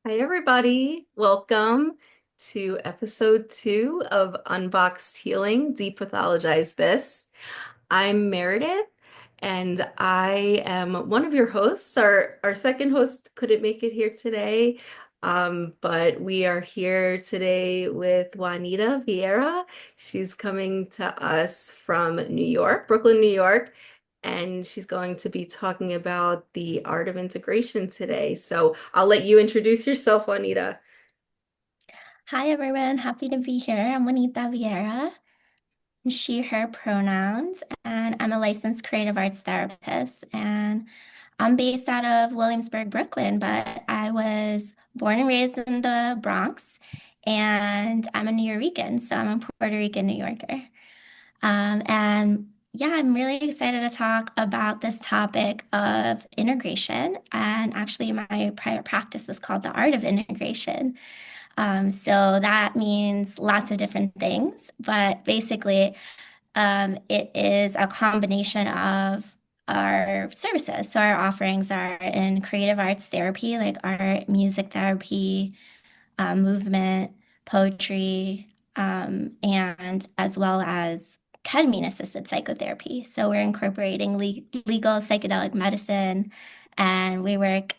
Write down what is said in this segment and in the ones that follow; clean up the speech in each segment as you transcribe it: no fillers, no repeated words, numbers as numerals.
Hi, everybody. Welcome to episode 2 of Unboxed Healing, Depathologize This. I'm Meredith, and I am one of your hosts. Our second host couldn't make it here today, but we are here today with Juanita Viera. She's coming to us from New York, Brooklyn, New York, and she's going to be talking about the art of integration today. So I'll let you introduce yourself, Juanita. Hi everyone, happy to be here. I'm Juanita Viera, she, her pronouns, and I'm a licensed creative arts therapist. And I'm based out of Williamsburg, Brooklyn, but I was born and raised in the Bronx, and I'm a New Yorker, so I'm a Puerto Rican New Yorker. And yeah, I'm really excited to talk about this topic of integration. And actually, my private practice is called the Art of Integration. So that means lots of different things, but basically, it is a combination of our services. So our offerings are in creative arts therapy, like art, music therapy, movement, poetry, and as well as ketamine-assisted psychotherapy. So we're incorporating legal psychedelic medicine, and we work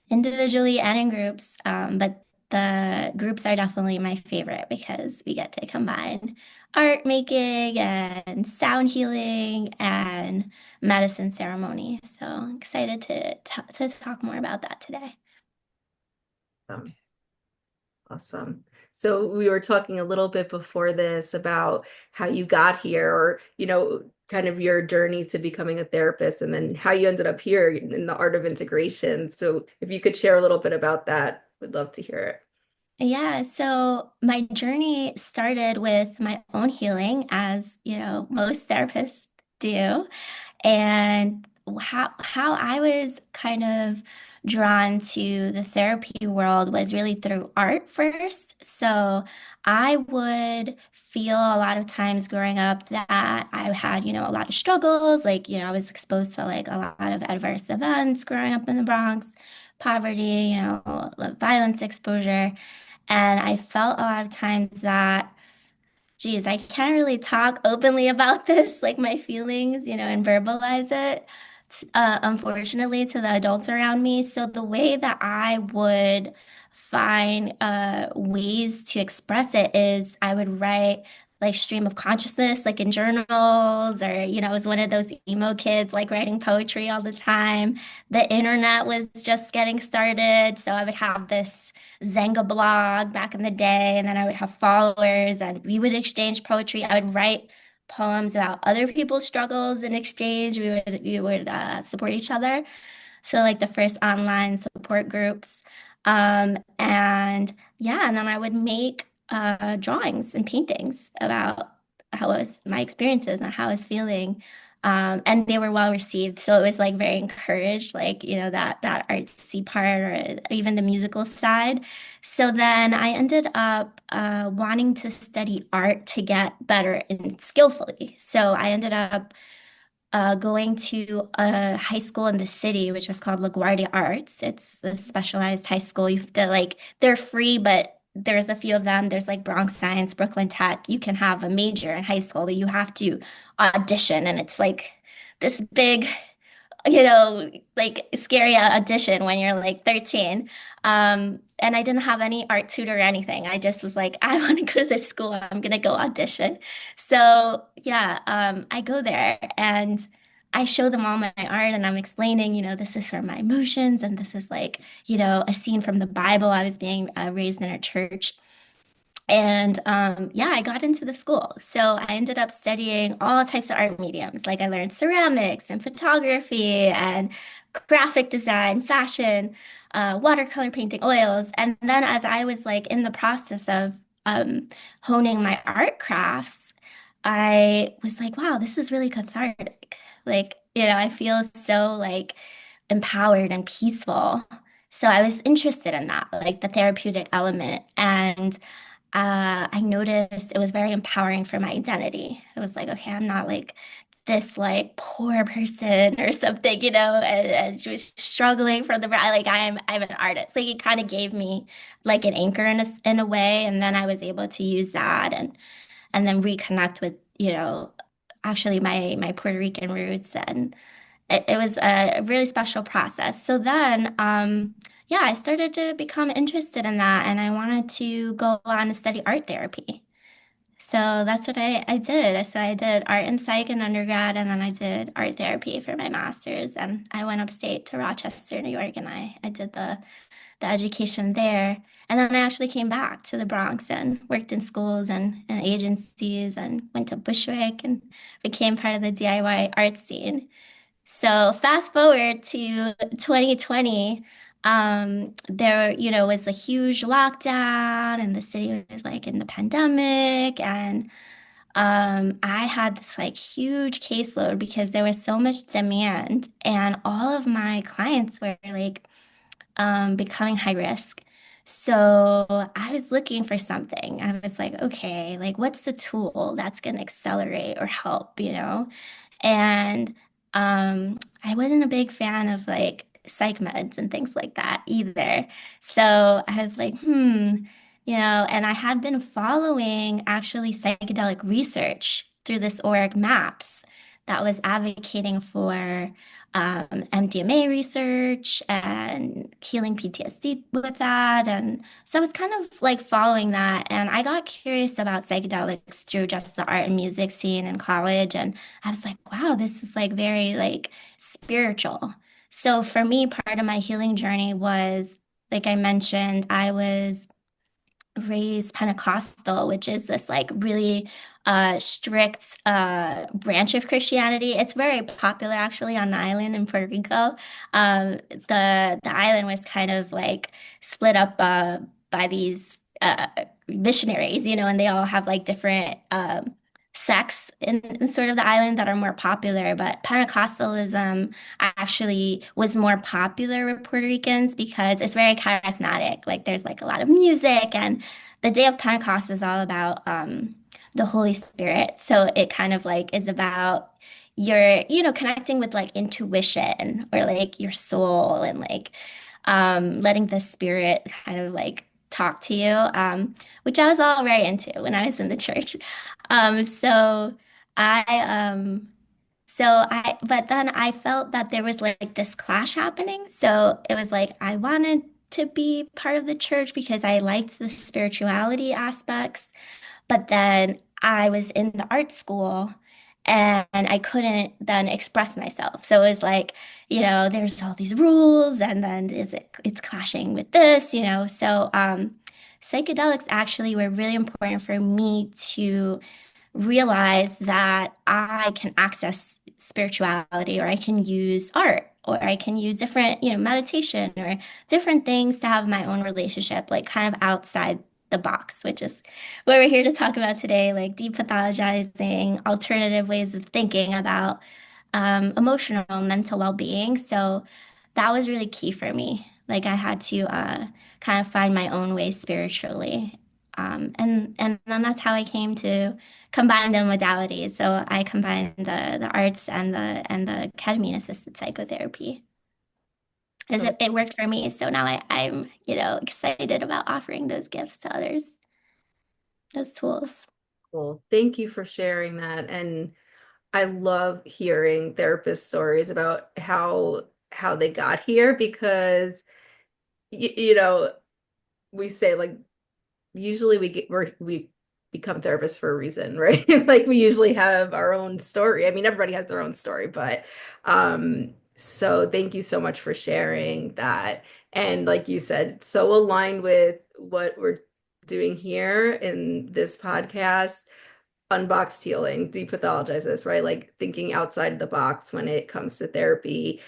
individually and in groups. But the groups are definitely my favorite because we get to combine art making and sound healing and medicine ceremony. So I'm excited to talk more about that today. Um, Awesome. So we were talking a little bit before this about how you got here, or, kind of your journey to becoming a therapist, and then how you ended up here in the art of integration. So if you could share a little bit about that, we'd love to hear it. Yeah, so my journey started with my own healing, as most therapists do. And how I was kind of drawn to the therapy world was really through art first. So I would feel a lot of times growing up that I had, a lot of struggles. Like, I was exposed to like a lot of adverse events growing up in the Bronx, poverty, violence exposure. And I felt a lot of times that geez, I can't really talk openly about this, like my feelings, and verbalize it, unfortunately, to the adults around me. So the way that I would find ways to express it is I would write like stream of consciousness, like in journals, or, I was one of those emo kids, like writing poetry all the time. The internet was just getting started, so I would have this Zenga blog back in the day, and then I would have followers and we would exchange poetry. I would write poems about other people's struggles in exchange. We would support each other. So like the first online support groups. And yeah, and then I would make drawings and paintings about how was my experiences and how I was feeling. And they were well received. So it was like very encouraged, like, that artsy part or even the musical side. So then I ended up wanting to study art to get better and skillfully. So I ended up going to a high school in the city, which is called LaGuardia Arts. It's a specialized high school. You have to like, they're free, but there's a few of them. There's like Bronx Science, Brooklyn Tech. You can have a major in high school, but you have to audition, and it's like this big like scary audition when you're like 13. And I didn't have any art tutor or anything. I just was like, I want to go to this school. I'm gonna go audition. So yeah, I go there and I show them all my art and I'm explaining, this is for my emotions and this is like, a scene from the Bible. I was being raised in a church. And yeah, I got into the school. So I ended up studying all types of art mediums. Like I learned ceramics and photography and graphic design, fashion, watercolor painting, oils. And then as I was like in the process of honing my art crafts, I was like, wow, this is really cathartic. Like, I feel so like empowered and peaceful. So I was interested in that, like the therapeutic element. And I noticed it was very empowering for my identity. It was like, okay, I'm not like this like poor person or something, and she was struggling for the like I'm an artist. Like it kind of gave me like an anchor in a way, and then I was able to use that and then reconnect with, actually my Puerto Rican roots, and it was a really special process. So then, yeah, I started to become interested in that, and I wanted to go on to study art therapy. So that's what I did. So I did art and psych in undergrad, and then I did art therapy for my master's. And I went upstate to Rochester, New York, and I did the education there. And then I actually came back to the Bronx and worked in schools and agencies and went to Bushwick and became part of the DIY art scene. So fast forward to 2020, there, was a huge lockdown and the city was like in the pandemic. And I had this like huge caseload because there was so much demand and all of my clients were like becoming high risk. So I was looking for something. I was like, okay, like what's the tool that's going to accelerate or help? And I wasn't a big fan of like psych meds and things like that either. So I was like, and I had been following actually psychedelic research through this org MAPS that was advocating for MDMA research and healing PTSD with that. And so I was kind of like following that. And I got curious about psychedelics through just the art and music scene in college. And I was like, wow, this is like very like spiritual. So for me, part of my healing journey was, like I mentioned, I was raised Pentecostal, which is this like really strict branch of Christianity. It's very popular actually on the island in Puerto Rico. The island was kind of like split up by these missionaries, and they all have like different sects in sort of the island that are more popular. But Pentecostalism actually was more popular with Puerto Ricans because it's very charismatic. Like there's like a lot of music, and the day of Pentecost is all about the Holy Spirit. So it kind of like is about your, connecting with like intuition or like your soul and like letting the spirit kind of like talk to you, which I was all very into when I was in the church. So I but then I felt that there was like this clash happening. So it was like I wanted to be part of the church because I liked the spirituality aspects, but then I was in the art school and I couldn't then express myself. So it was like, there's all these rules and then it's clashing with this. So psychedelics actually were really important for me to realize that I can access spirituality or I can use art or I can use different, meditation or different things to have my own relationship, like kind of outside the box, which is what we're here to talk about today, like depathologizing alternative ways of thinking about emotional and mental well-being. So that was really key for me. Like I had to kind of find my own way spiritually. And then that's how I came to combine the modalities. So I combined the arts and the ketamine-assisted psychotherapy. As So it worked for me. So now I'm, excited about offering those gifts to others, those tools. cool. Thank you for sharing that. And I love hearing therapist stories about how they got here because you know, we say like usually we become therapists for a reason, right? Like we usually have our own story. I mean, everybody has their own story, but so thank you so much for sharing that. And like you said, so aligned with what we're doing here in this podcast, Unboxed Healing, depathologize this, right? Like thinking outside the box when it comes to therapy.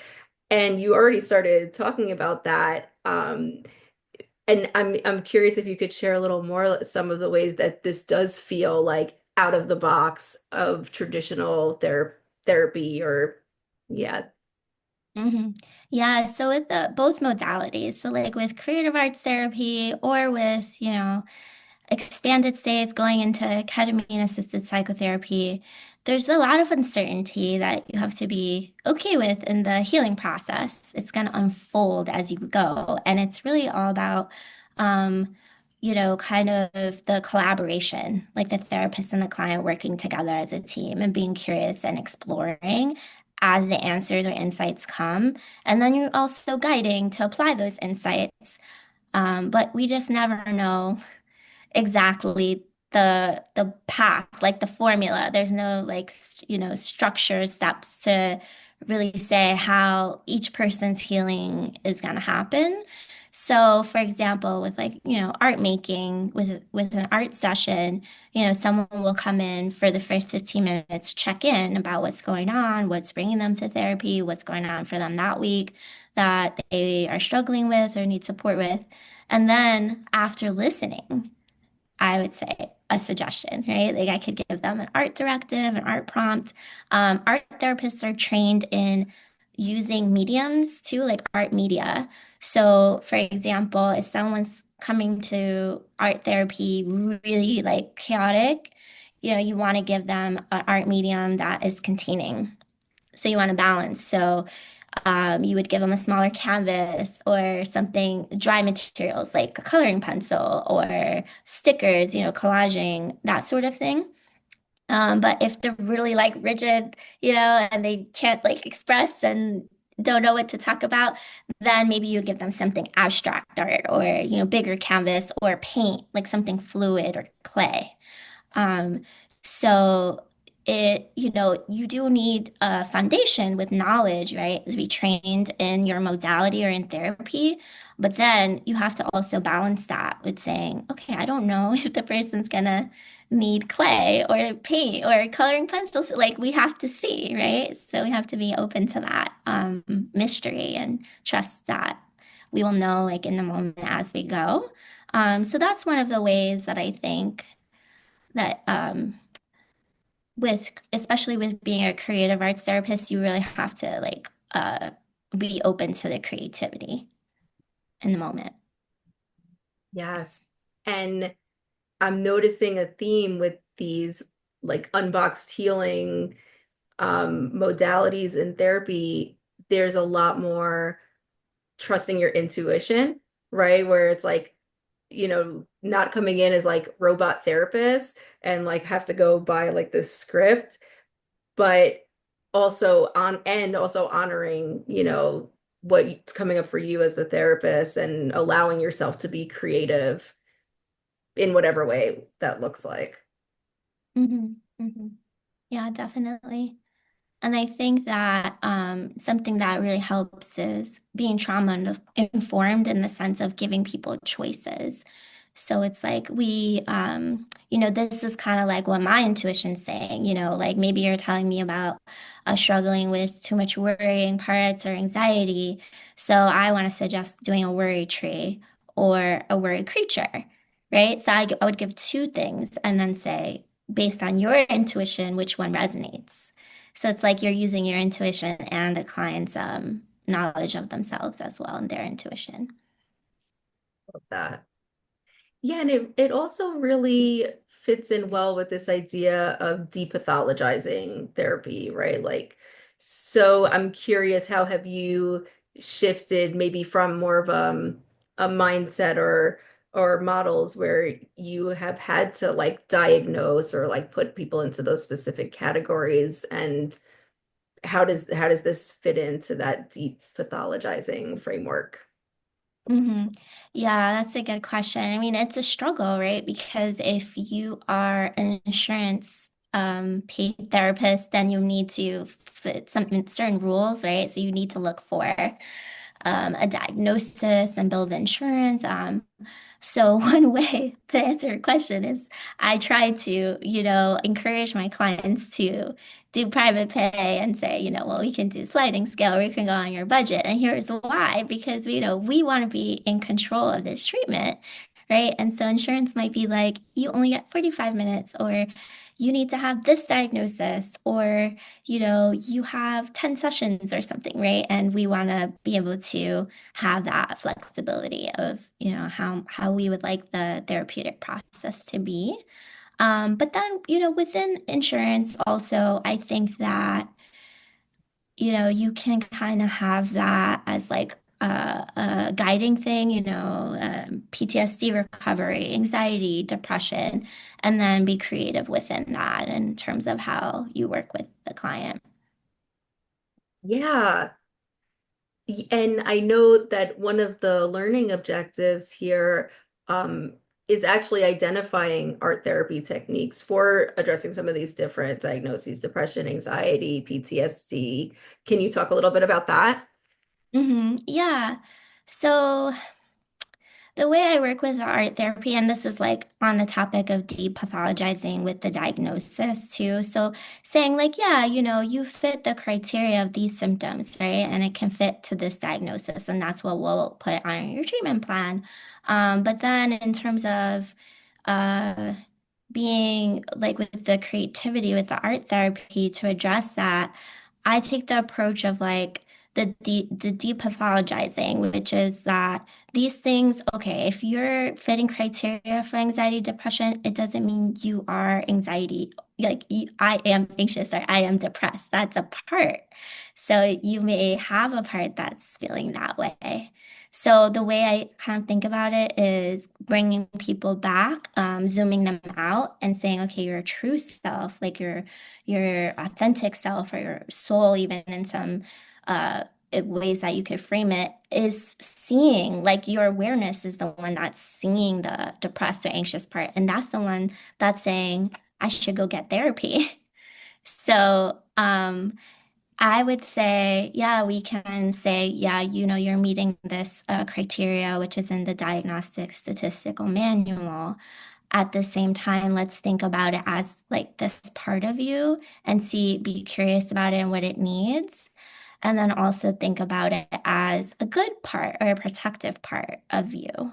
And you already started talking about that. And I'm curious if you could share a little more some of the ways that this does feel like out of the box of traditional therapy or yeah. hmm Yeah, so with the both modalities, so like with creative arts therapy or with, expanded states going into ketamine assisted psychotherapy, there's a lot of uncertainty that you have to be okay with in the healing process. It's going to unfold as you go. And it's really all about, um, kind of the collaboration, like the therapist and the client working together as a team and being curious and exploring as the answers or insights come. And then you're also guiding to apply those insights. But we just never know exactly the path, like the formula. There's no like structure steps to really say how each person's healing is going to happen. So, for example, with like, art making with an art session, someone will come in for the first 15 minutes, check in about what's going on, what's bringing them to therapy, what's going on for them that week that they are struggling with or need support with. And then after listening, I would say a suggestion, right? Like I could give them an art directive, an art prompt. Art therapists are trained in using mediums too, like art media. So, for example, if someone's coming to art therapy really like chaotic, you want to give them an art medium that is containing. So you want to balance. So you would give them a smaller canvas or something, dry materials like a coloring pencil or stickers, collaging, that sort of thing. But if they're really like rigid, and they can't like express and don't know what to talk about, then maybe you give them something abstract art or, bigger canvas or paint, like something fluid or clay. Um, so you do need a foundation with knowledge, right? To be trained in your modality or in therapy. But then you have to also balance that with saying, okay, I don't know if the person's gonna need clay or paint or coloring pencils. Like we have to see, right? So we have to be open to that mystery and trust that we will know like in the moment as we go. So that's one of the ways that I think that with especially with being a creative arts therapist, you really have to like be open to the creativity in the moment. Yes. And I'm noticing a theme with these like unboxed healing modalities in therapy. There's a lot more trusting your intuition, right? Where it's like, not coming in as like robot therapists and like have to go by like this script, but also honoring, what's coming up for you as the therapist and allowing yourself to be creative in whatever way that looks like. Hmm. Hmm. Yeah, definitely. And I think that something that really helps is being informed in the sense of giving people choices. So it's like this is kind of like what my intuition's saying, like maybe you're telling me about struggling with too much worrying parts or anxiety. So I want to suggest doing a worry tree or a worry creature, right? So I would give two things and then say, based on your intuition, which one resonates. So it's like you're using your intuition and the client's knowledge of themselves as well and their intuition. That. Yeah, and it also really fits in well with this idea of depathologizing therapy, right? Like, so I'm curious, how have you shifted maybe from more of a mindset or models where you have had to like diagnose or like put people into those specific categories, and how does this fit into that deep pathologizing framework? Hmm. Yeah, that's a good question. I mean, it's a struggle, right? Because if you are an insurance paid therapist, then you need to fit some certain rules, right? So you need to look for a diagnosis and build insurance. So one way to answer your question is I try to, encourage my clients to do private pay and say, well, we can do sliding scale, we can go on your budget. And here's why, because we want to be in control of this treatment, right? And so insurance might be like, you only get 45 minutes, or you need to have this diagnosis, or you have 10 sessions or something, right? And we want to be able to have that flexibility of, how we would like the therapeutic process to be. But then, within insurance also, I think that, you can kind of have that as like a guiding thing, PTSD recovery, anxiety, depression, and then be creative within that in terms of how you work with the client. Yeah. And I know that one of the learning objectives here is actually identifying art therapy techniques for addressing some of these different diagnoses, depression, anxiety, PTSD. Can you talk a little bit about that? Yeah. So the way I work with art therapy, and this is like on the topic of depathologizing with the diagnosis too. So saying like, yeah, you fit the criteria of these symptoms, right? And it can fit to this diagnosis, and that's what we'll put on your treatment plan. But then in terms of uh, being like with the creativity with the art therapy to address that, I take the approach of like the depathologizing, which is that these things, okay, if you're fitting criteria for anxiety, depression, it doesn't mean you are anxiety. Like I am anxious or I am depressed. That's a part. So you may have a part that's feeling that way. So the way I kind of think about it is bringing people back, zooming them out, and saying, okay, your true self, like your authentic self or your soul, even in some uh, ways that you could frame it, is seeing, like your awareness is the one that's seeing the depressed or anxious part, and that's the one that's saying, I should go get therapy. So, I would say, yeah, we can say, yeah, you're meeting this criteria, which is in the Diagnostic Statistical Manual. At the same time, let's think about it as like this part of you and be curious about it and what it needs. And then also think about it as a good part or a protective part of you.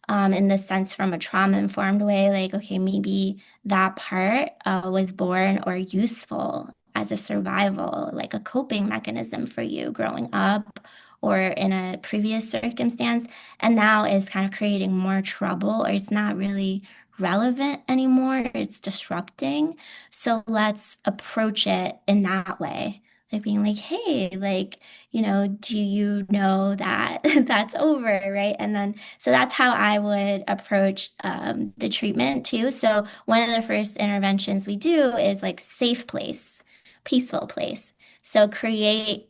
In the sense from a trauma-informed way, like, okay, maybe that part was born or useful as a survival, like a coping mechanism for you growing up or in a previous circumstance, and now is kind of creating more trouble or it's not really relevant anymore, it's disrupting. So let's approach it in that way. Like being like, hey, like, do you know that that's over, right? And then so that's how I would approach the treatment too. So one of the first interventions we do is like safe place, peaceful place. So create,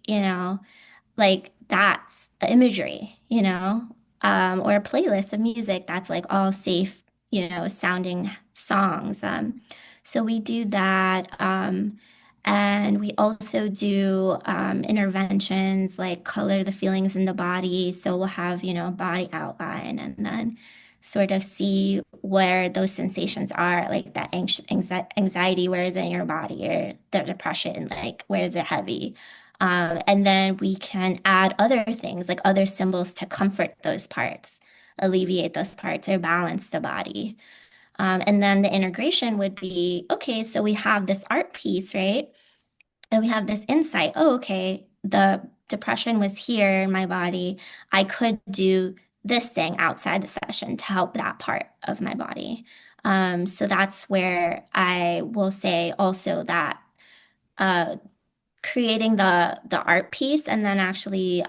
like that's imagery, or a playlist of music that's like all safe, sounding songs. So we do that. And we also do interventions like color the feelings in the body. So we'll have, body outline and then sort of see where those sensations are, like that anxiety, where is it in your body, or the depression, like where is it heavy? And then we can add other things, like other symbols to comfort those parts, alleviate those parts, or balance the body. And then the integration would be, okay, so we have this art piece, right? And we have this insight, oh, okay, the depression was here in my body. I could do this thing outside the session to help that part of my body. So that's where I will say also that uh, creating the art piece and then actually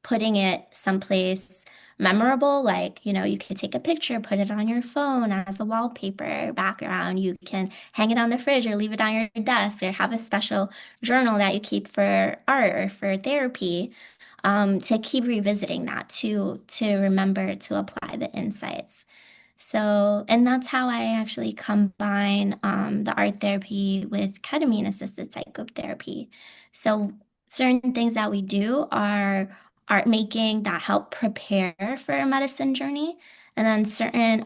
putting it someplace memorable, like, you could take a picture, put it on your phone as a wallpaper background. You can hang it on the fridge or leave it on your desk or have a special journal that you keep for art or for therapy, to keep revisiting that to remember to apply the insights. So, and that's how I actually combine the art therapy with ketamine-assisted psychotherapy. So, certain things that we do are art making that help prepare for a medicine journey. And then certain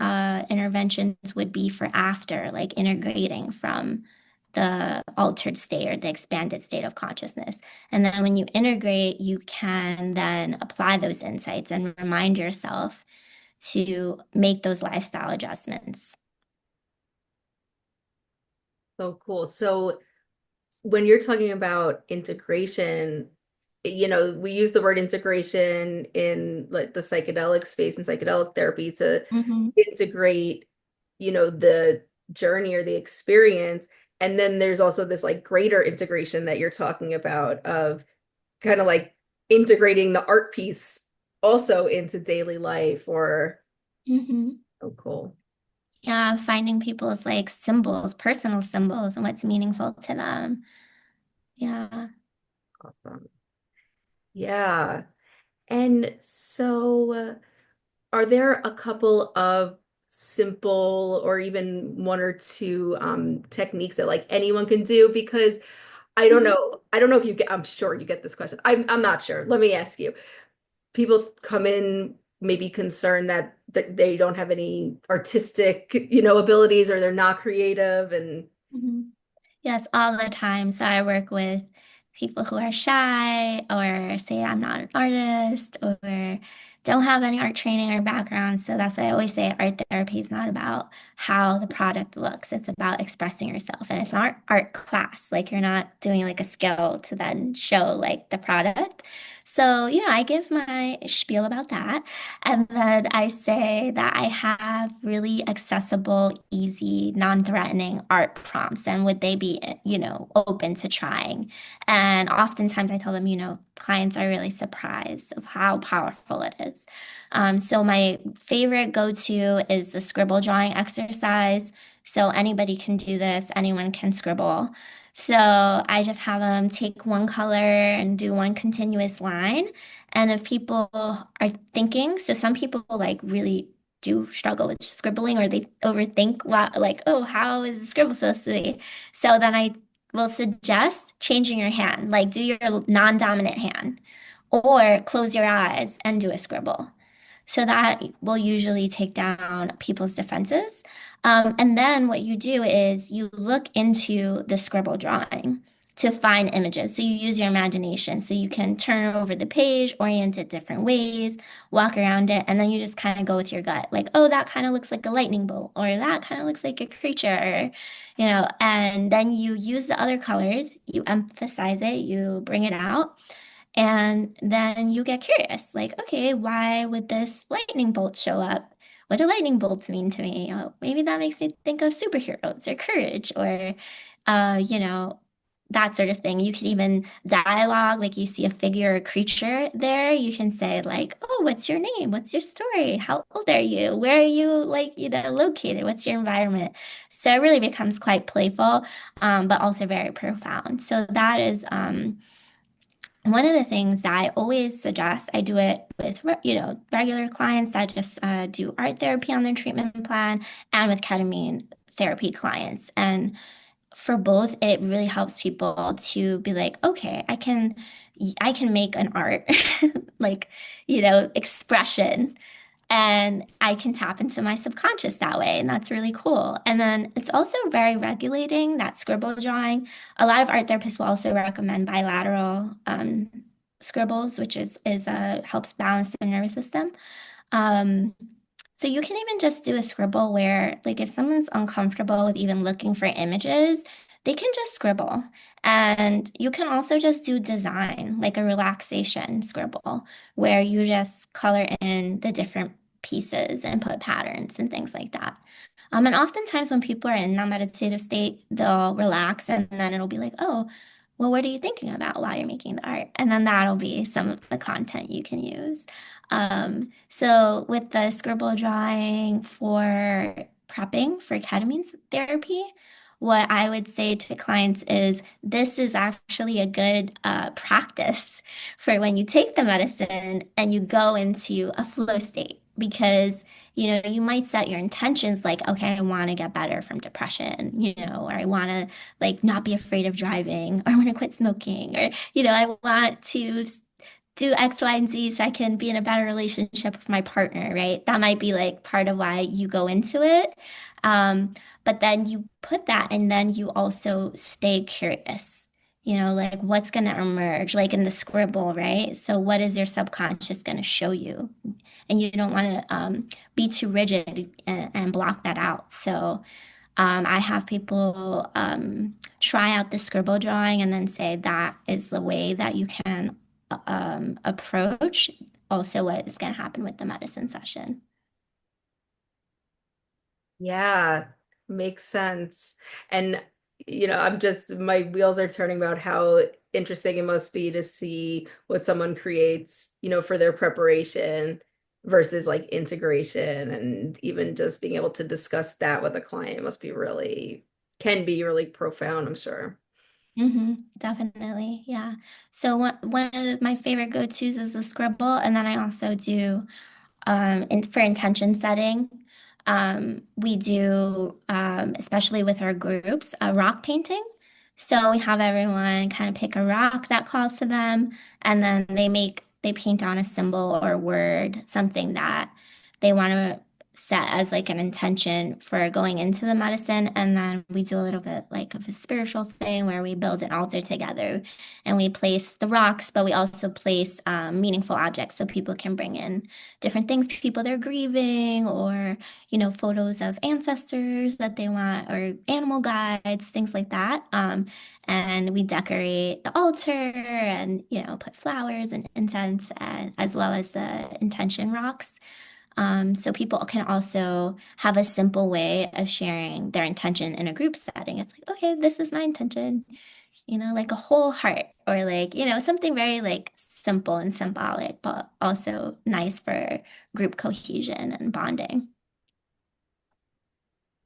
interventions would be for after, like integrating from the altered state or the expanded state of consciousness. And then when you integrate, you can then apply those insights and remind yourself to make those lifestyle adjustments. So cool. So when you're talking about integration, we use the word integration in like the psychedelic space and psychedelic therapy to Hmm. integrate, the journey or the experience. And then there's also this like greater integration that you're talking about of kind of like integrating the art piece also into daily life or Hmm. oh cool. Yeah, finding people's like symbols, personal symbols, and what's meaningful to them. Yeah. Awesome. Yeah. And so are there a couple of simple or even one or two techniques that like anyone can do? Because I don't Mhm. know. I don't know if you get, I'm sure you get this question. I'm not sure. Let me ask you. People come in maybe concerned that they don't have any artistic, abilities or they're not creative and Mhm. Yes, all the time. So I work with people who are shy or say I'm not an artist or don't have any art training or background. So that's why I always say art therapy is not about how the product looks. It's about expressing yourself. And it's not art class. Like you're not doing like a skill to then show like the product. So yeah, I give my spiel about that. And then I say that I have really accessible, easy, non-threatening art prompts, and would they be, open to trying? And oftentimes I tell them, clients are really surprised of how powerful it is. So my favorite go-to is the scribble drawing exercise. So anybody can do this, anyone can scribble. So I just have them take one color and do one continuous line. And if people are thinking, so some people like really do struggle with scribbling or they overthink what, like, oh, how is the scribble supposed to be? So then I will suggest changing your hand, like do your non-dominant hand or close your eyes and do a scribble. So that will usually take down people's defenses. And then what you do is you look into the scribble drawing to find images. So you use your imagination. So you can turn over the page, orient it different ways, walk around it, and then you just kind of go with your gut. Like, oh, that kind of looks like a lightning bolt, or that kind of looks like a creature, or, and then you use the other colors, you emphasize it, you bring it out. And then you get curious, like, okay, why would this lightning bolt show up? What do lightning bolts mean to me? Oh, maybe that makes me think of superheroes or courage or, uh, you know, that sort of thing. You can even dialogue, like you see a figure or creature there. You can say, like, oh, what's your name? What's your story? How old are you? Where are you, like, located? What's your environment? So it really becomes quite playful, but also very profound. So that is, one of the things that I always suggest, I do it with, regular clients that just do art therapy on their treatment plan and with ketamine therapy clients. And for both, it really helps people to be like, okay, I can make an art, like, expression and I can tap into my subconscious that way. And that's really cool. And then it's also very regulating, that scribble drawing. A lot of art therapists will also recommend bilateral scribbles, which is helps balance the nervous system. Um, so you can even just do a scribble where, like, if someone's uncomfortable with even looking for images, they can just scribble. And you can also just do design, like a relaxation scribble, where you just color in the different pieces and put patterns and things like that. And oftentimes when people are in that meditative state, they'll relax and then it'll be like, oh, well, what are you thinking about while you're making the art? And then that'll be some of the content you can use. So with the scribble drawing for prepping for ketamine therapy, what I would say to clients is this is actually a good practice for when you take the medicine and you go into a flow state because you might set your intentions like, okay, I want to get better from depression, or I want to like not be afraid of driving, or I want to quit smoking, or I want to do X, Y, and Z so I can be in a better relationship with my partner, right? That might be like part of why you go into it. But then you put that and then you also stay curious, like what's going to emerge, like in the scribble, right? So what is your subconscious going to show you? And you don't want to be too rigid and block that out. So I have people try out the scribble drawing and then say that is the way that you can approach also what is going to happen with the medicine session. yeah. Makes sense. And, I'm just, my wheels are turning about how interesting it must be to see what someone creates, for their preparation versus like integration. And even just being able to discuss that with a client must be can be really profound, I'm sure. Definitely, yeah. So one of my favorite go-tos is the scribble, and then I also do for intention setting. We do, especially with our groups, a rock painting. So we have everyone kind of pick a rock that calls to them, and then they paint on a symbol or word, something that they want to set as like an intention for going into the medicine. And then we do a little bit like of a spiritual thing where we build an altar together and we place the rocks, but we also place meaningful objects so people can bring in different things, people they're grieving, or, photos of ancestors that they want, or animal guides, things like that. And we decorate the altar and, put flowers and incense, and as well as the intention rocks. So people can also have a simple way of sharing their intention in a group setting. It's like, okay, this is my intention, like a whole heart, or like, something very like simple and symbolic, but also nice for group cohesion and bonding.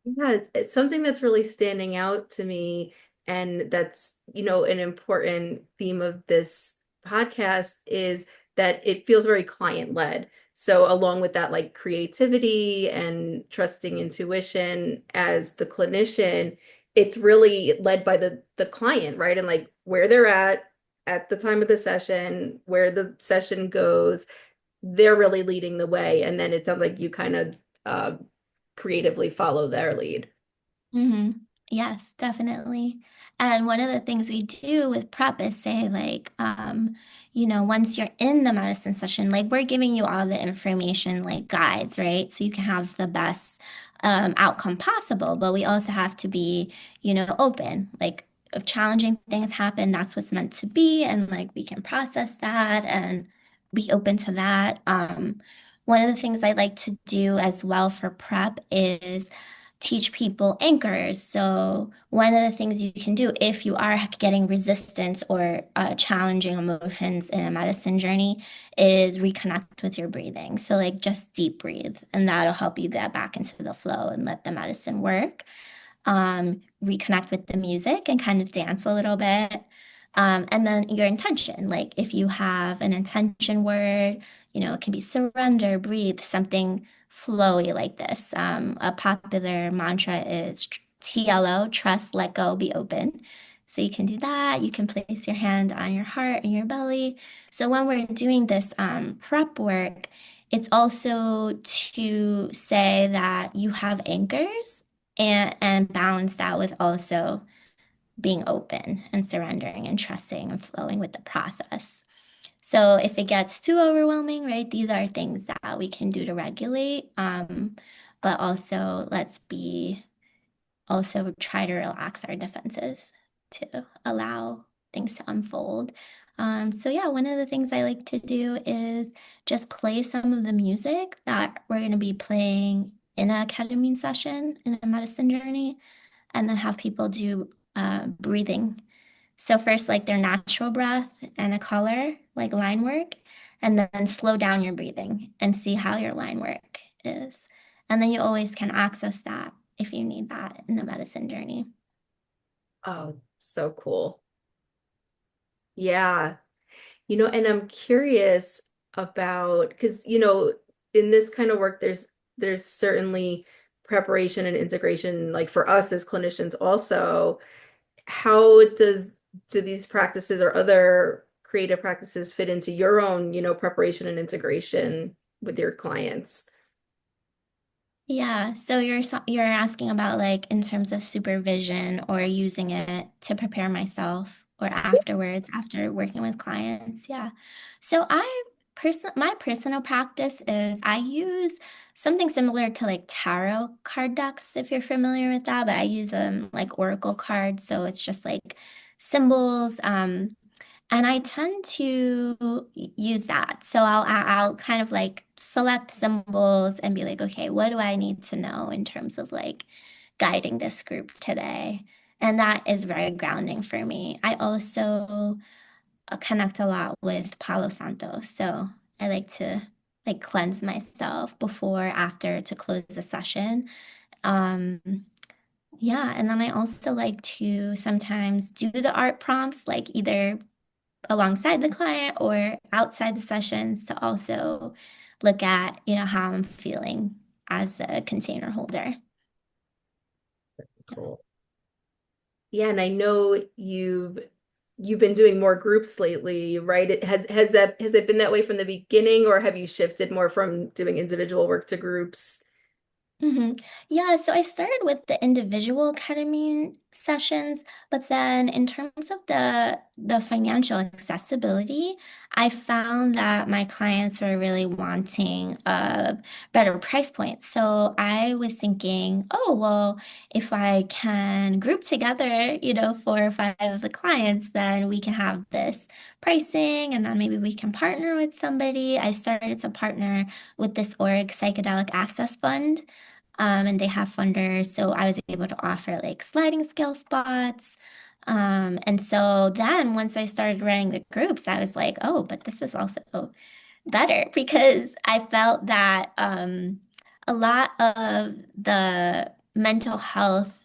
Yeah, it's something that's really standing out to me, and that's, an important theme of this podcast is that it feels very client-led. So along with that, like creativity and trusting intuition as the clinician, it's really led by the client, right? And like where they're at the time of the session, where the session goes, they're really leading the way. And then it sounds like you kind of uh, creatively follow their lead. hmm Yes, definitely. And one of the things we do with prep is say, like, once you're in the medicine session, like we're giving you all the information, like guides, right? So you can have the best outcome possible. But we also have to be, open. Like, if challenging things happen, that's what's meant to be. And like we can process that and be open to that. One of the things I like to do as well for prep is teach people anchors. So, one of the things you can do if you are getting resistance or challenging emotions in a medicine journey is reconnect with your breathing. So, like, just deep breathe, and that'll help you get back into the flow and let the medicine work. Reconnect with the music and kind of dance a little bit. And then your intention, like if you have an intention word, it can be surrender, breathe, something flowy like this. A popular mantra is TLO, trust, let go, be open. So you can do that. You can place your hand on your heart and your belly. So when we're doing this prep work, it's also to say that you have anchors and balance that with also being open and surrendering and trusting and flowing with the process. So if it gets too overwhelming, right, these are things that we can do to regulate. But also let's be also try to relax our defenses to allow things to unfold. So yeah, one of the things I like to do is just play some of the music that we're going to be playing in a ketamine session in a medicine journey, and then have people do breathing. So first, like their natural breath and a color, like line work, and then slow down your breathing and see how your line work is. And then you always can access that if you need that in the medicine journey. Oh, so cool. Yeah. And I'm curious about because, in this kind of work, there's certainly preparation and integration, like for us as clinicians also. How do these practices or other creative practices fit into your own, preparation and integration with your clients? Yeah, so you're asking about like in terms of supervision or using it to prepare myself or afterwards after working with clients. Yeah. So my personal practice is I use something similar to like tarot card decks if you're familiar with that, but I use them like oracle cards, so it's just like symbols. And I tend to use that. So I'll kind of like select symbols and be like, okay, what do I need to know in terms of like guiding this group today. And that is very grounding for me. I also connect a lot with Palo Santo. So I like to like cleanse myself before, after to close the session. Um, yeah, and then I also like to sometimes do the art prompts, like either alongside the client or outside the sessions to also look at, how I'm feeling as a container holder. Cool. Yeah, and I know you've been doing more groups lately, right? Has it been that way from the beginning, or have you shifted more from doing individual work to groups? Yeah, so I started with the individual ketamine sessions, but then in terms of the financial accessibility, I found that my clients were really wanting a better price point. So I was thinking, oh, well, if I can group together, 4 or 5 of the clients, then we can have this pricing, and then maybe we can partner with somebody. I started to partner with this org, Psychedelic Access Fund, and they have funders. So I was able to offer like sliding scale spots. And so then once I started running the groups, I was like, oh, but this is also better because I felt that a lot of the mental health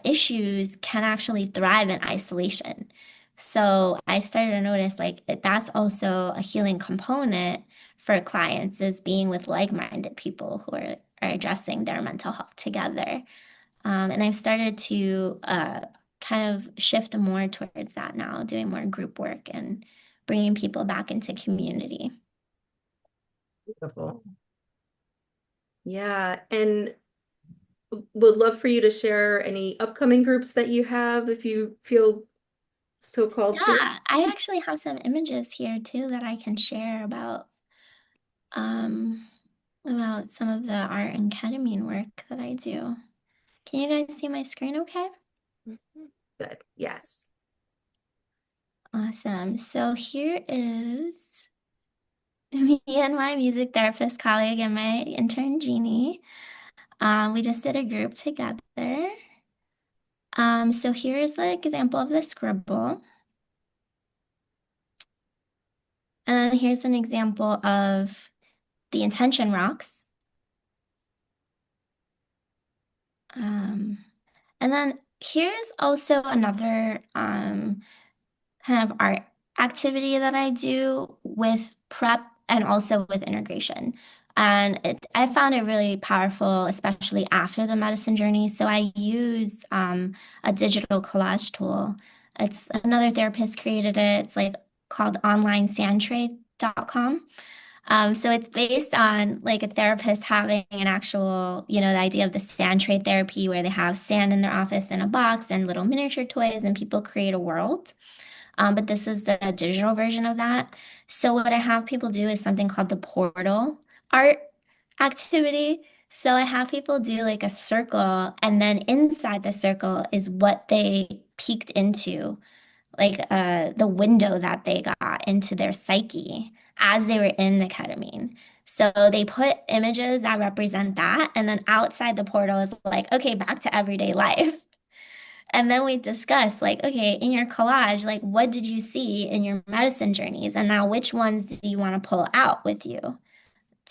issues can actually thrive in isolation. So I started to notice like that's also a healing component for clients is being with like-minded people who are addressing their mental health together. And I've started to kind of shift more towards that now, doing more group work and bringing people back into community. Beautiful. Yeah, and would love for you to share any upcoming groups that you have if you feel so called to. Yeah, I actually have some images here too that I can share um, about some of the art and ketamine work that I do. Can you guys see my screen okay? Mhm. Good. Yes. Awesome. So here is me and my music therapist colleague and my intern Jeannie. We just did a group together. So here's an example of the scribble. And here's an example of the intention rocks. Um, and then here's also another kind of art activity that I do with prep and also with integration. And I found it really powerful, especially after the medicine journey. So I use a digital collage tool. It's another therapist created it. It's like called onlinesandtray.com. So it's based on like a therapist having an actual, the idea of the sand tray therapy where they have sand in their office in a box and little miniature toys and people create a world. But this is the digital version of that. So what I have people do is something called the portal art activity. So I have people do like a circle, and then inside the circle is what they peeked into, like the window that they got into their psyche as they were in the ketamine. So they put images that represent that, and then outside the portal is like, okay, back to everyday life. And then we discuss, like, okay, in your collage, like, what did you see in your medicine journeys? And now, which ones do you want to pull out with you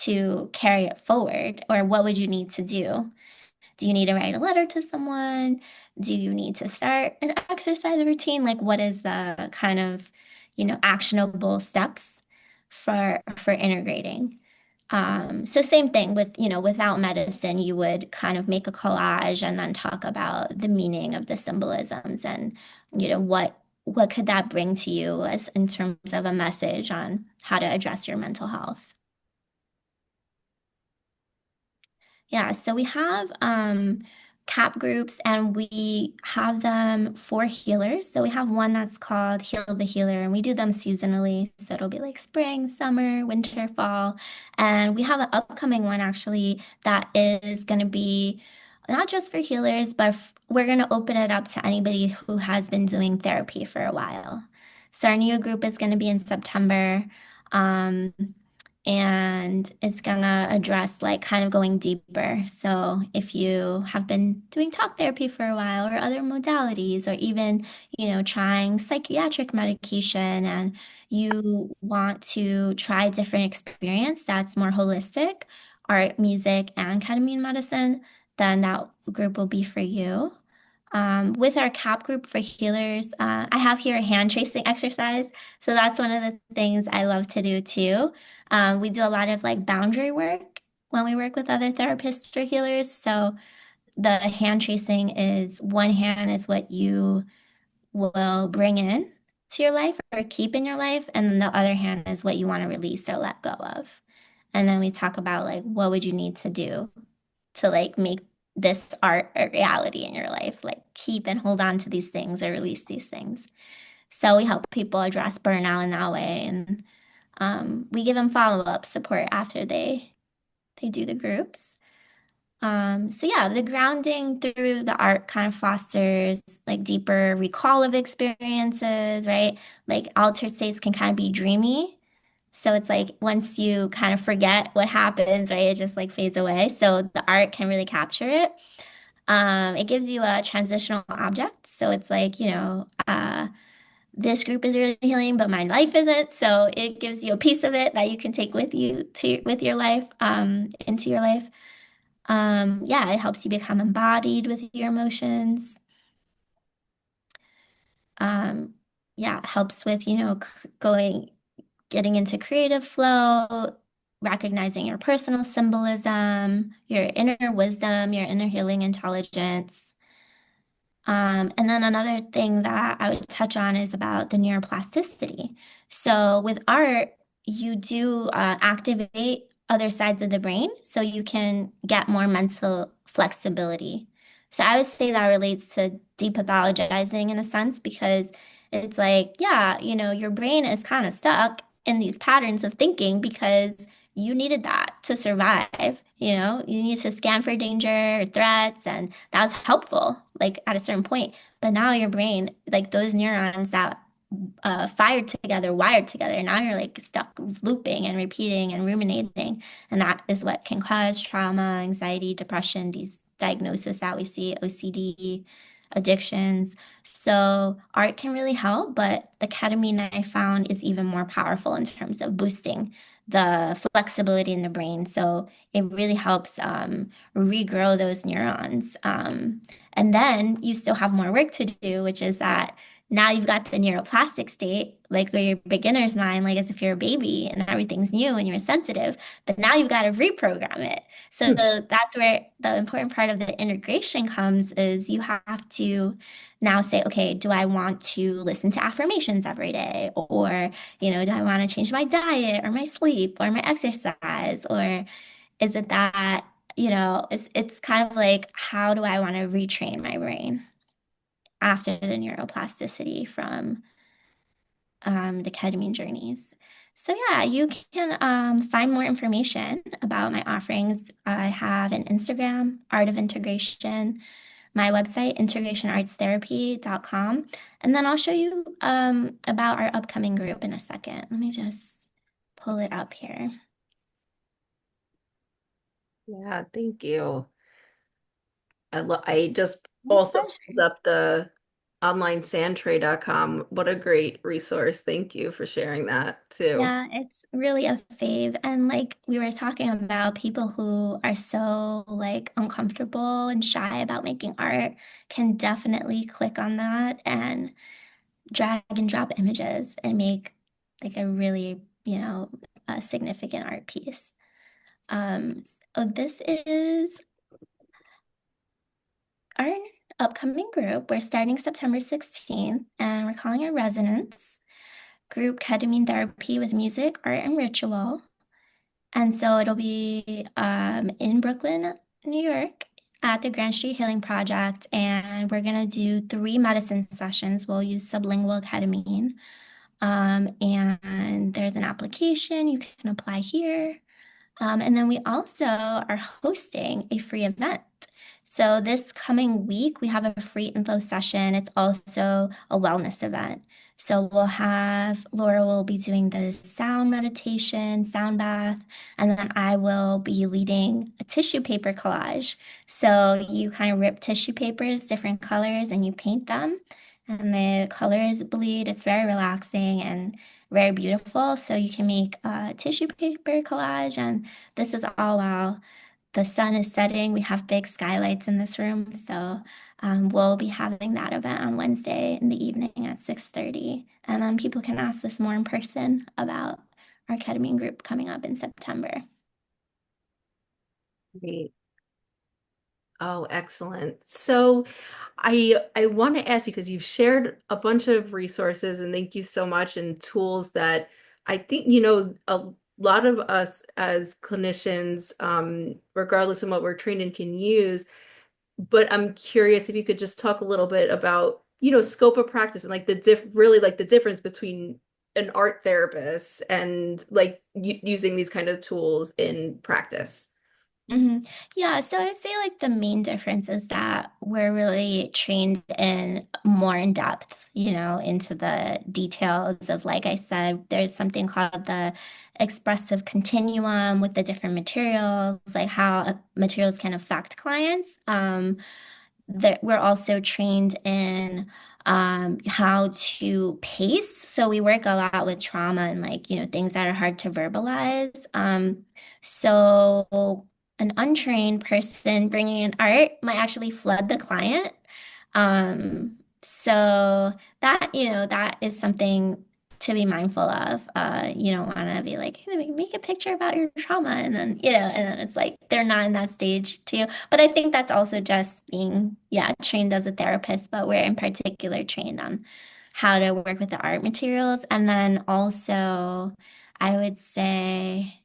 to carry it forward? Or what would you need to do? Do you need to write a letter to someone? Do you need to start an exercise routine? Like, what is the kind of, actionable steps for integrating? So same thing with, without medicine, you would kind of make a collage and then talk about the meaning of the symbolisms and, what could that bring to you as in terms of a message on how to address your mental health. Yeah, so we have CAP groups and we have them for healers. So we have one that's called Heal the Healer, and we do them seasonally. So it'll be like spring, summer, winter, fall. And we have an upcoming one actually that is going to be not just for healers, but we're going to open it up to anybody who has been doing therapy for a while. So our new group is going to be in September. Um, and it's gonna address like kind of going deeper. So if you have been doing talk therapy for a while or other modalities or even, trying psychiatric medication and you want to try a different experience that's more holistic, art, music, and ketamine medicine, then that group will be for you. With our CAP group for healers, I have here a hand tracing exercise. So that's one of the things I love to do too. We do a lot of like boundary work when we work with other therapists or healers. So the hand tracing is one hand is what you will bring in to your life or keep in your life, and then the other hand is what you want to release or let go of. And then we talk about like what would you need to do to like make this art a reality in your life, like keep and hold on to these things or release these things. So we help people address burnout in that way, and we give them follow-up support after they do the groups. So yeah, the grounding through the art kind of fosters like deeper recall of experiences, right? Like altered states can kind of be dreamy. So it's like once you kind of forget what happens, right, it just like fades away. So the art can really capture it. It gives you a transitional object. So it's like, this group is really healing, but my life isn't. So it gives you a piece of it that you can take with you to with your life, into your life. Yeah, it helps you become embodied with your emotions. Um, yeah, it helps with, getting into creative flow, recognizing your personal symbolism, your inner wisdom, your inner healing intelligence. And then another thing that I would touch on is about the neuroplasticity. So with art, you do activate other sides of the brain so you can get more mental flexibility. So I would say that relates to depathologizing in a sense because it's like, yeah, your brain is kind of stuck in these patterns of thinking because you needed that to survive. You need to scan for danger or threats, and that was helpful, like at a certain point. But now your brain, like those neurons that fired together, wired together, now you're like stuck looping and repeating and ruminating. And that is what can cause trauma, anxiety, depression, these diagnoses that we see, OCD, addictions. So art can really help, but the ketamine I found is even more powerful in terms of boosting the flexibility in the brain. So it really helps regrow those neurons. And then you still have more work to do, which is that now you've got the neuroplastic state, like where your beginner's mind, like as if you're a baby and everything's new and you're sensitive, but now you've got to reprogram it. So Hmm. that's where the important part of the integration comes is you have to now say, okay, do I want to listen to affirmations every day? Or, do I want to change my diet or my sleep or my exercise? Or is it that, it's kind of like, how do I want to retrain my brain after the neuroplasticity from the ketamine journeys? So yeah, you can find more information about my offerings. I have an Instagram, Art of Integration, my website, integrationartstherapy.com. And then I'll show you about our upcoming group in a second. Let me just pull it up here. Yeah, thank you. I just My also pulled pleasure. up the online sandtray.com. What a great resource. Thank you for sharing that too. Yeah, it's really a fave. And like we were talking about people who are so like uncomfortable and shy about making art can definitely click on that and drag and drop images and make like a really, a significant art piece. So this is our upcoming group. We're starting September 16th and we're calling it Resonance Group Ketamine Therapy with Music, Art, and Ritual. And so it'll be in Brooklyn, New York, at the Grand Street Healing Project. And we're going to do 3 medicine sessions. We'll use sublingual ketamine. And there's an application you can apply here. And then we also are hosting a free event. So this coming week, we have a free info session. It's also a wellness event. So we'll have Laura will be doing the sound meditation, sound bath, and then I will be leading a tissue paper collage. So you kind of rip tissue papers, different colors, and you paint them. And the colors bleed. It's very relaxing and very beautiful. So you can make a tissue paper collage, and this is all while the sun is setting. We have big skylights in this room, so we'll be having that event on Wednesday in the evening at 6:30, and then people can ask us more in person about our ketamine group coming up in September. Great. Oh, excellent. So I want to ask you because you've shared a bunch of resources and thank you so much and tools that I think, a lot of us as clinicians, regardless of what we're trained in, can use. But I'm curious if you could just talk a little bit about, scope of practice and like really like the difference between an art therapist and like using these kind of tools in practice. hmm Yeah, so I'd say like the main difference is that we're really trained in more in depth, into the details of, like I said, there's something called the expressive continuum with the different materials, like how materials can affect clients. That we're also trained in how to pace. So we work a lot with trauma and like, things that are hard to verbalize. So an untrained person bringing in art might actually flood the client. So that is something to be mindful of. You don't want to be like, hey, make a picture about your trauma. And then it's like they're not in that stage too. But I think that's also just being, yeah, trained as a therapist, but we're in particular trained on how to work with the art materials. And then also, I would say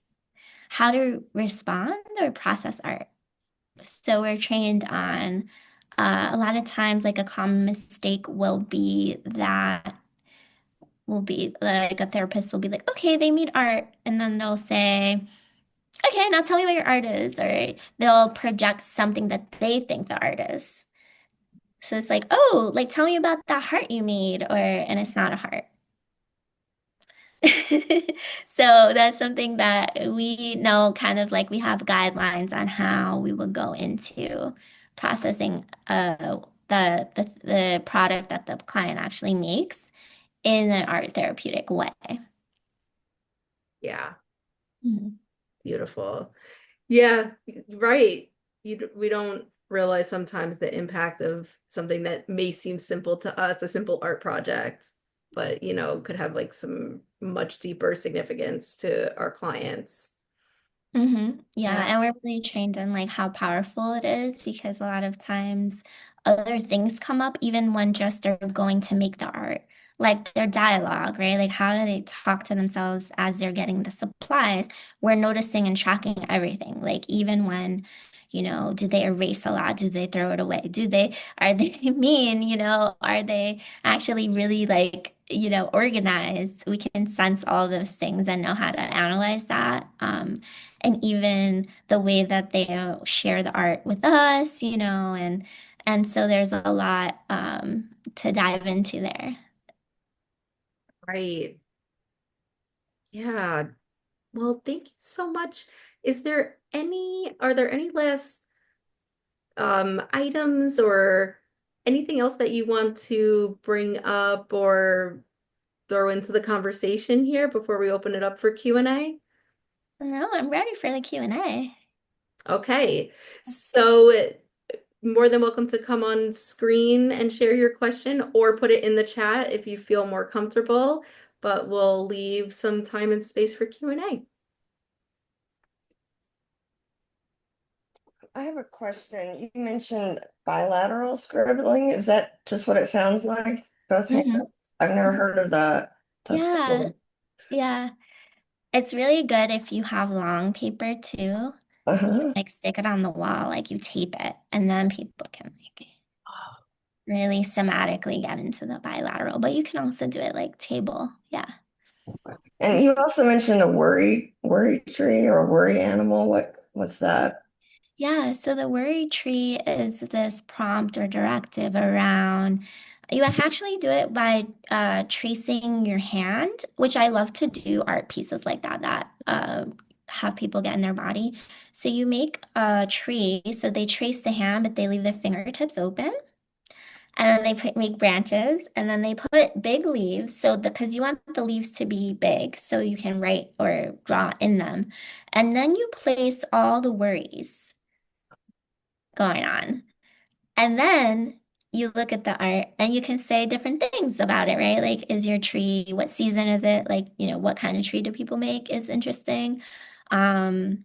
how to respond or process art. So we're trained on a lot of times, like a common mistake will be like a therapist will be like, okay, they made art. And then they'll say, okay, now tell me what your art is. Or they'll project something that they think the art is. So it's like, oh, like tell me about that heart you made, and it's not a heart. So that's something that we know kind of like we have guidelines on how we would go into processing the product that the client actually makes in an art therapeutic way. Yeah, Mhm. beautiful. Yeah, right. We don't realize sometimes the impact of something that may seem simple to us, a simple art project, but could have like some much deeper significance to our clients. Yeah, Yeah. and we're really trained in like how powerful it is because a lot of times other things come up even when just they're going to make the art. Like their dialogue, right? Like how do they talk to themselves as they're getting the supplies? We're noticing and tracking everything. Like even when, do they erase a lot? Do they throw it away? Are they mean? Are they actually really like, organized? We can sense all those things and know how to analyze that. And even the way that they share the art with us, and so there's a lot to dive into there. Right. Yeah. Well, thank you so much. Are there any last items or anything else that you want to bring up or throw into the conversation here before we open it up for Q&A? No, I'm ready for the Q&A. Okay. So more than welcome to come on screen and share your question or put it in the chat if you feel more comfortable, but we'll leave some time and space for Q&A. I have a question. You mentioned bilateral scribbling. Is that just what it sounds like? Both hands? hmm I've never heard of that. That's Yeah, cool. yeah. It's really good if you have long paper too. Uh-huh. Like stick it on the wall, like you tape it, and then people can like really somatically get into the bilateral. But you can also do it like table. Yeah. And you also mentioned a worry tree or a worry animal. What's that? Yeah, so the worry tree is this prompt or directive around, you actually do it by tracing your hand, which I love to do art pieces like that have people get in their body. So you make a tree, so they trace the hand, but they leave their fingertips open. And then they make branches, and then they put big leaves. So because you want the leaves to be big, so you can write or draw in them. And then you place all the worries going on. And then you look at the art and you can say different things about it, right? Like, is your tree, what season is it? Like, what kind of tree do people make is interesting. Um,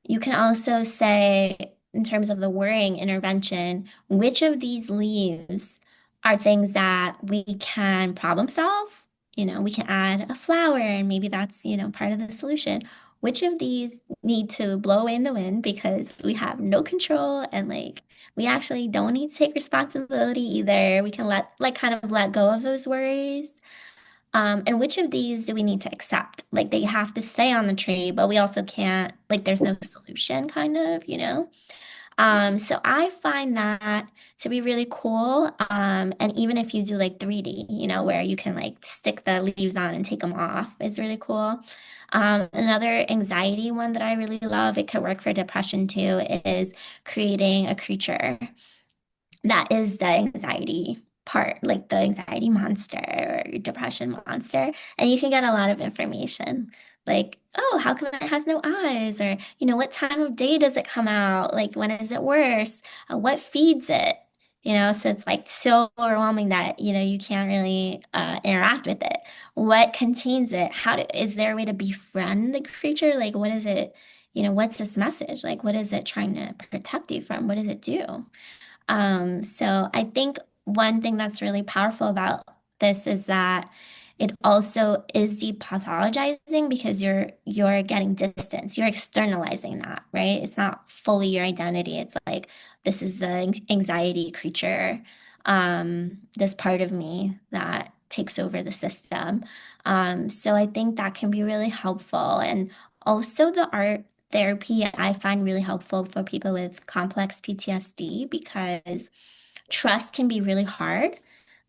you can also say, in terms of the worrying intervention, which of these leaves are things that we can problem solve? We can add a flower and maybe that's, part of the solution. Which of these need to blow in the wind because we have no control and like we actually don't need to take responsibility either. We can kind of let go of those worries. And which of these do we need to accept? Like they have to stay on the tree, but we also can't, like there's no solution kind of. So I find that to be really cool. And even if you do like 3D, where you can like stick the leaves on and take them off is really cool. Another anxiety one that I really love, it could work for depression too, is creating a creature that is the anxiety part, like the anxiety monster or depression monster. And you can get a lot of information. Like, oh, how come it has no eyes? Or, what time of day does it come out? Like, when is it worse? What feeds it? So it's like so overwhelming that, you can't really interact with it. What contains it? Is there a way to befriend the creature? Like, what is it? What's this message? Like, what is it trying to protect you from? What does it do? So I think one thing that's really powerful about this is that it also is depathologizing because you're getting distance. You're externalizing that, right? It's not fully your identity. It's like this is the anxiety creature, this part of me that takes over the system. So I think that can be really helpful. And also the art therapy I find really helpful for people with complex PTSD because trust can be really hard.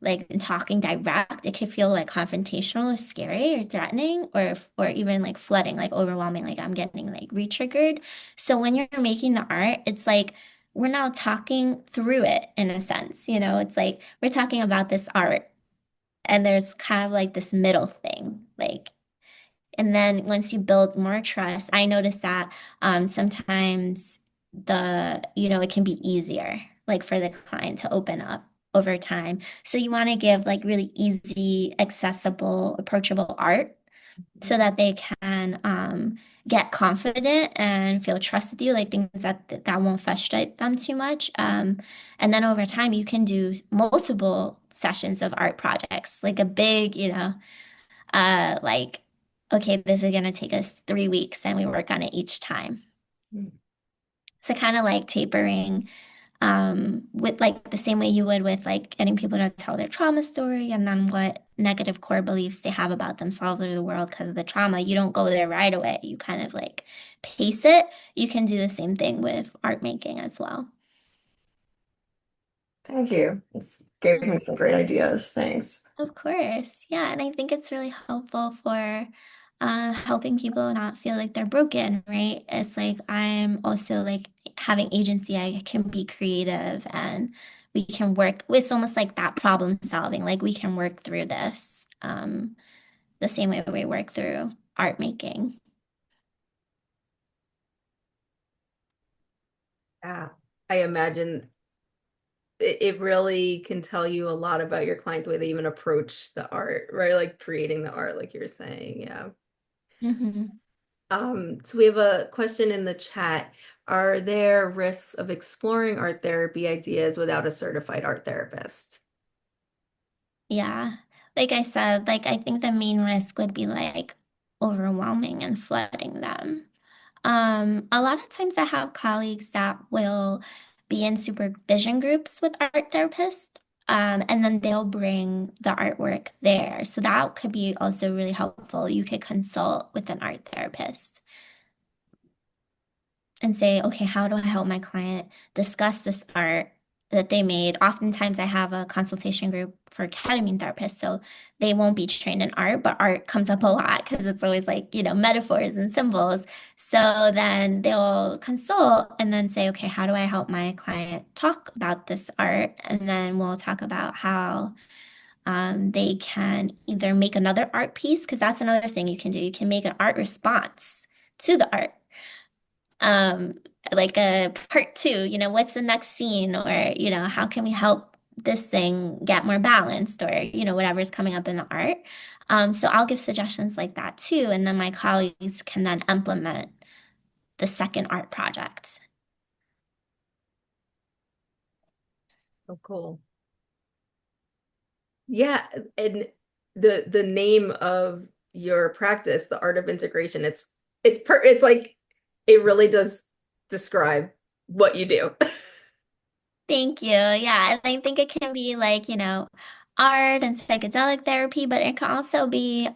Like in talking direct, it can feel like confrontational or scary or threatening or even like flooding, like overwhelming, like I'm getting like re-triggered. So when you're making the art, it's like we're now talking through it in a sense, it's like we're talking about this art and there's kind of like this middle thing, like and then once you build more trust, I noticed that sometimes it can be easier, like for the client to open up over time. So you want to give like really easy, accessible, approachable art so that they can get confident and feel trust with you, like things that won't frustrate them too much. And then over time, you can do multiple sessions of art projects, like a big, like, okay, this is gonna take us 3 weeks and we work on it each time. Mm. So kind of like tapering, with like the same way you would with like getting people to tell their trauma story and then what negative core beliefs they have about themselves or the world because of the trauma. You don't go there right away. You kind of like pace it. You can do the same thing with art making as well. Thank you. It's gave me some great ideas. Thanks. Of course. Yeah. And I think it's really helpful for helping people not feel like they're broken, right? It's like I'm also like having agency. I can be creative and we can work. It's almost like that problem solving. Like we can work through this the same way we work through art making. Yeah. I imagine it really can tell you a lot about your client, the way they even approach the art, right? Like creating the art, like you're saying. Yeah. Hmm. So we have a question in the chat. Are there risks of exploring art therapy ideas without a certified art therapist? Yeah. Like I said, like I think the main risk would be like overwhelming and flooding them. A lot of times I have colleagues that will be in supervision groups with art therapists, and then they'll bring the artwork there. So that could be also really helpful. You could consult with an art therapist. and say, okay, how do I help my client discuss this art that they made? Oftentimes, I have a consultation group for ketamine therapists, so they won't be trained in art, but art comes up a lot because it's always like, metaphors and symbols. So then they'll consult and then say, okay, how do I help my client talk about this art? And then we'll talk about how they can either make another art piece, because that's another thing you can do. You can make an art response to the art, um, like a part two, what's the next scene, or, how can we help this thing get more balanced, or, whatever's coming up in the art. So I'll give suggestions like that too. And then my colleagues can then implement the second art project. Oh, cool. Yeah, and the name of your practice, the art of integration, it's like it really does describe what you do. Thank you. Yeah, and I think it can be like, art and psychedelic therapy, but it can also be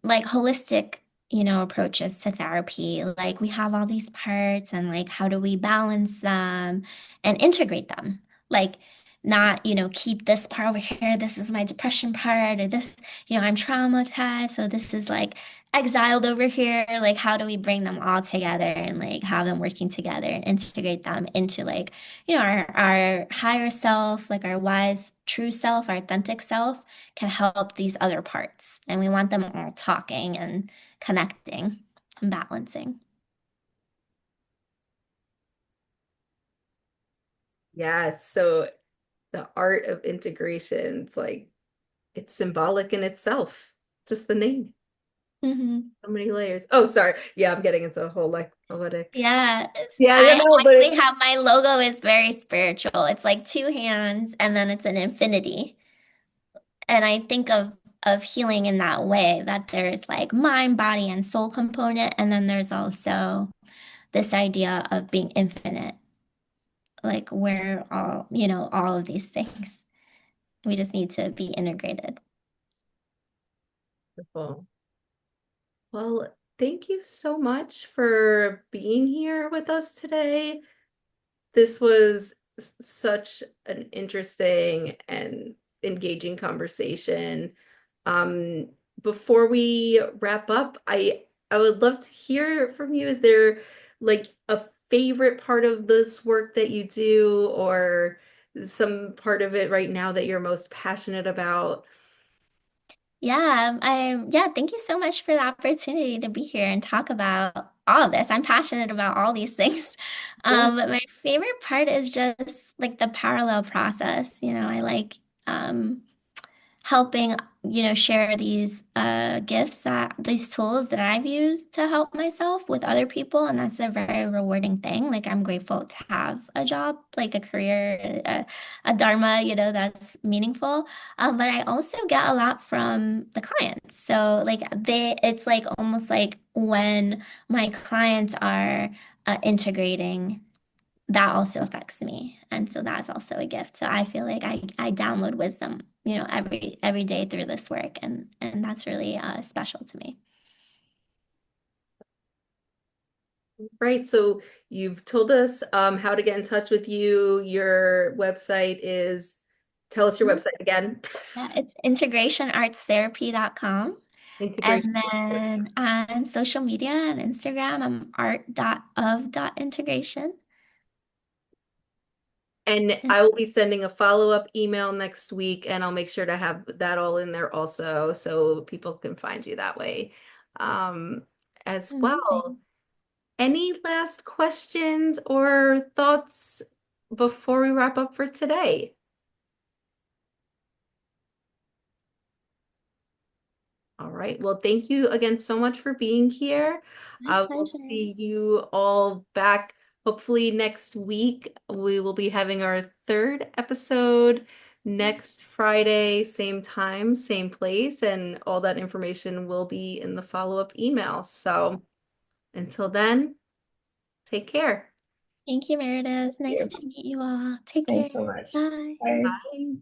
like holistic, approaches to therapy. Like we have all these parts and like how do we balance them and integrate them? Like not, keep this part over here. This is my depression part, or this, I'm traumatized. So this is like exiled over here. Like how do we bring them all together and like have them working together and integrate them into like, our higher self, like our wise, true self, our authentic self can help these other parts. And we want them all talking and connecting and balancing. Yeah, so the art of integration, it's symbolic in itself. Just the name. Hmm. So many layers. Oh, sorry. Yeah, I'm getting into a whole like poetic. Yeah, Yeah, I I know, but actually have my logo is very spiritual. It's like two hands and then it's an infinity. And I think of healing in that way, that there's like mind, body, and soul component, and then there's also this idea of being infinite, like we're all, all of these things. We just need to be integrated. beautiful. Well, thank you so much for being here with us today. This was such an interesting and engaging conversation. Um, Before we wrap up, I would love to hear from you. Is there like a favorite part of this work that you do, or some part of it right now that you're most passionate about? Yeah, thank you so much for the opportunity to be here and talk about all of this. I'm passionate about all these things. Yeah. But my favorite part is just like the parallel process. I like um helping, share these gifts, that these tools that I've used to help myself with other people. And that's a very rewarding thing. Like I'm grateful to have a job, like a career, a dharma, that's meaningful. But I also get a lot from the clients. So like it's like almost like when my clients are integrating, that also affects me. And so that's also a gift. So I feel like I download wisdom, every day through this work. And that's really special to me. Right. So you've told us how to get in touch with you. Your website is, tell us your Mhm. website again. Yeah, it's integrationartstherapy.com. And Integration. then on social media and Instagram, I'm art.of.integration. And I will be sending a follow-up email next week, and I'll make sure to have that all in there also so people can find you that way um, as well. Amazing. Any last questions or thoughts before we wrap up for today? All right. Well, thank you again so much for being here. My I will pleasure. see you all back hopefully next week. We will be having our third episode next Friday, same time, same place, and all that information will be in the follow-up email. So until then, take care. Thank you, Meredith. Nice you. to meet you all. Take care. Thanks so much. Bye. Bye. Bye.